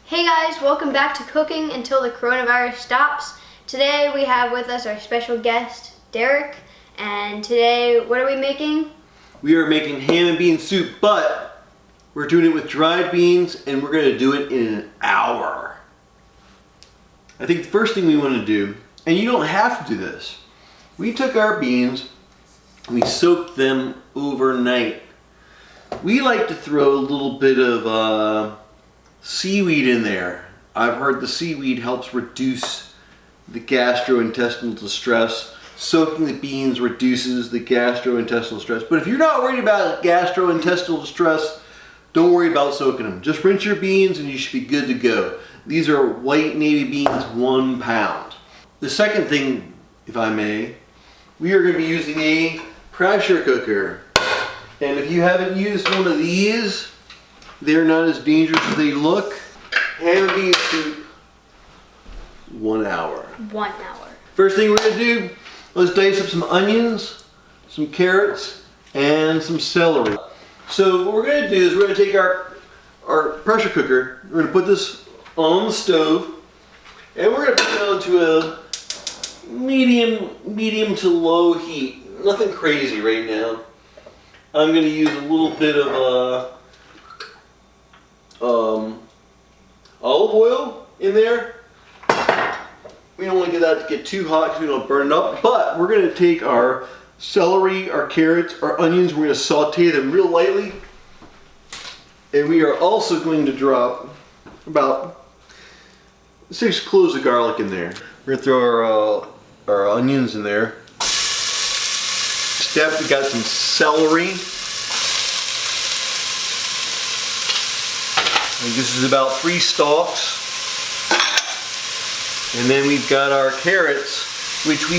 Hey guys, welcome back to Cooking Until the Coronavirus Stops. Today we have with us our special guest, Derek. And today, what are we making? We are making ham and bean soup, but we're doing it with dried beans and we're going to do it in an hour. I think the first thing we want to do, and you don't have to do this, we took our beans and we soaked them overnight. We like to throw a little bit of seaweed in there. I've heard the seaweed helps reduce the gastrointestinal distress. Soaking the beans reduces the gastrointestinal stress. But if you're not worried about gastrointestinal distress, don't worry about soaking them. Just rinse your beans and you should be good to go. These are white navy beans, 1 pound. The second thing, if I may, we are going to be using a pressure cooker. And if you haven't used one of these, they're not as dangerous as they look. Ham and bean soup, 1 hour. 1 hour. First thing we're going to do, let's dice up some onions, some carrots, and some celery. So what we're going to do is we're going to take our pressure cooker, we're going to put this on the stove, and we're going to put it onto a medium to low heat. Nothing crazy right now. I'm going to use a little bit of olive oil in there. We don't want to get that to get too hot because we don't burn it up, but we're going to take our celery, our carrots, our onions, we're going to saute them real lightly, and we are also going to drop about 6 cloves of garlic in there. We're going to throw our onions in there. Step, we got some celery. And this is about 3 stalks. And then we've got our carrots, which we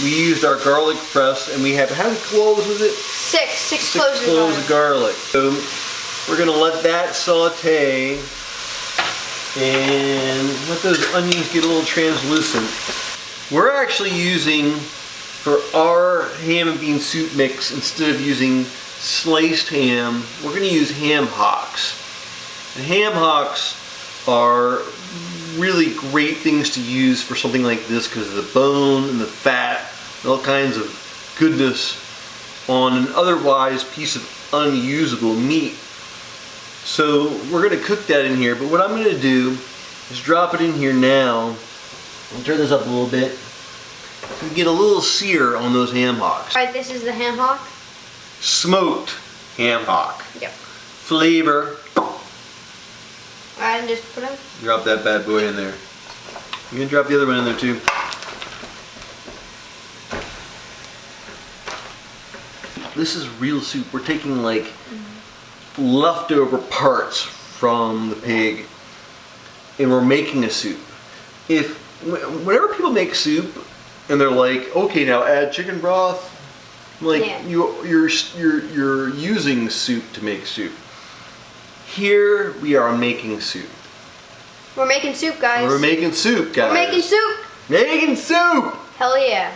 used our garlic press, and we have, how many cloves was it? 6 cloves of garlic. So we're gonna let that saute and let those onions get a little translucent. We're actually using, for our ham and bean soup mix, instead of using sliced ham, we're gonna use ham hocks. And ham hocks are really great things to use for something like this because of the bone and the fat and all kinds of goodness on an otherwise piece of unusable meat. So we're going to cook that in here, but what I'm going to do is drop it in here now and turn this up a little bit so we get a little sear on those ham hocks. Alright, this is the ham hock. Smoked ham hock. Yep. Flavor. Alright, and just put them. Drop that bad boy in there. You can drop the other one in there too. This is real soup. We're taking like leftover parts from the pig and we're making a soup. Whenever people make soup and they're like, okay, now add chicken broth, like yeah. you're using soup to make soup. Here we are making soup. We're making soup, guys. We're making soup, guys. We're making soup. Making soup! Hell yeah.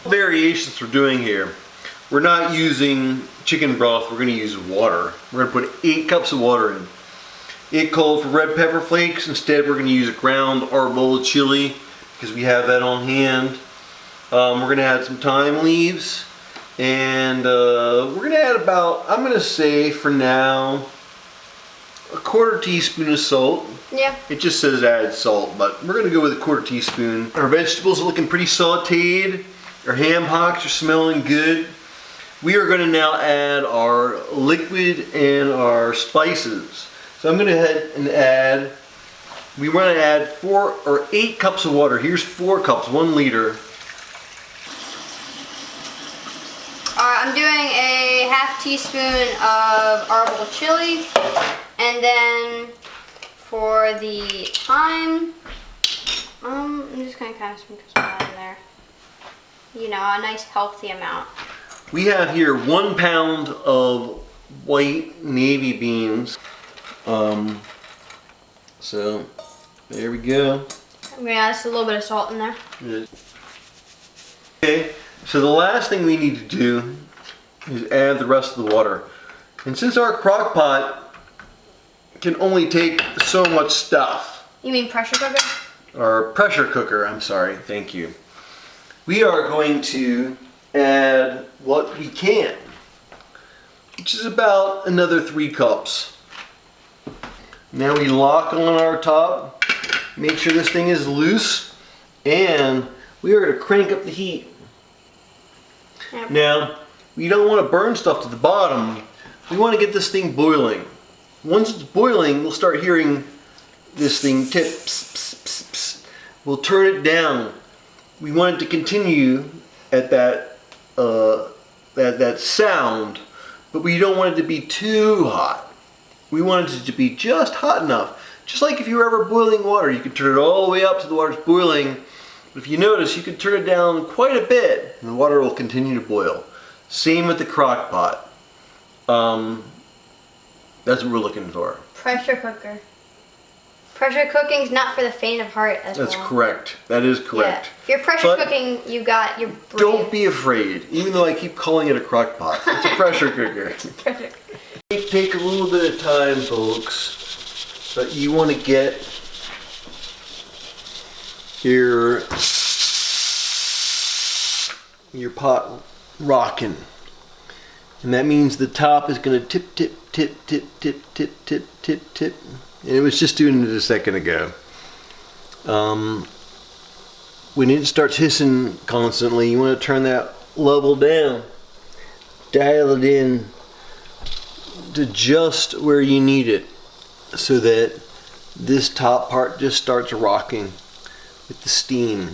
Variations we're doing here. We're not using chicken broth, we're going to use water. We're going to put 8 cups of water in. It called for red pepper flakes. Instead, we're going to use a ground Arbol chili because we have that on hand. We're going to add some thyme leaves. And we're going to add about, I'm going to say for now, a 1/4 teaspoon of salt. Yeah. It just says add salt, but we're going to go with a 1/4 teaspoon. Our vegetables are looking pretty sauteed. Our ham hocks are smelling good. We are going to now add our liquid and our spices. So I'm going to go ahead and add, we want to add 4 or 8 cups of water. Here's 4 cups, 1 liter. I'm doing a 1/2 teaspoon of Arbol chili, and then for the thyme, I'm just gonna kind of sprinkle some of that in there. You know, a nice healthy amount. We have here 1 pound of white navy beans. So there we go. I'm gonna add just a little bit of salt in there. Good. Okay. So the last thing we need to do is add the rest of the water. And since our crock pot can only take so much stuff. You mean pressure cooker? Or pressure cooker, I'm sorry, thank you. We are going to add what we can, which is about another 3 cups. Now we lock on our top, make sure this thing is loose, and we are going to crank up the heat. Yep. Now, we don't want to burn stuff to the bottom. We want to get this thing boiling. Once it's boiling, we'll start hearing this thing tip. Pss, pss, pss, pss. We'll turn it down. We want it to continue at that sound, but we don't want it to be too hot. We want it to be just hot enough. Just like if you were ever boiling water, you could turn it all the way up to the water's boiling. But if you notice, you could turn it down quite a bit, and the water will continue to boil. Same with the crock pot. That's what we're looking for. Pressure cooker. Pressure cooking's not for the faint of heart as That's well. correct. That is correct. Yeah. If you're pressure cooking, you're brave. Don't be afraid, even though I keep calling it a crock pot. It's a pressure cooker. Pressure. It take a little bit of time, folks, but you want to get your pot rocking. And that means the top is going to tip, tip, tip, tip, tip, tip, tip, tip, tip. And it was just doing it a second ago. When it starts hissing constantly, you want to turn that level down. Dial it in to just where you need it, so that this top part just starts rocking with the steam.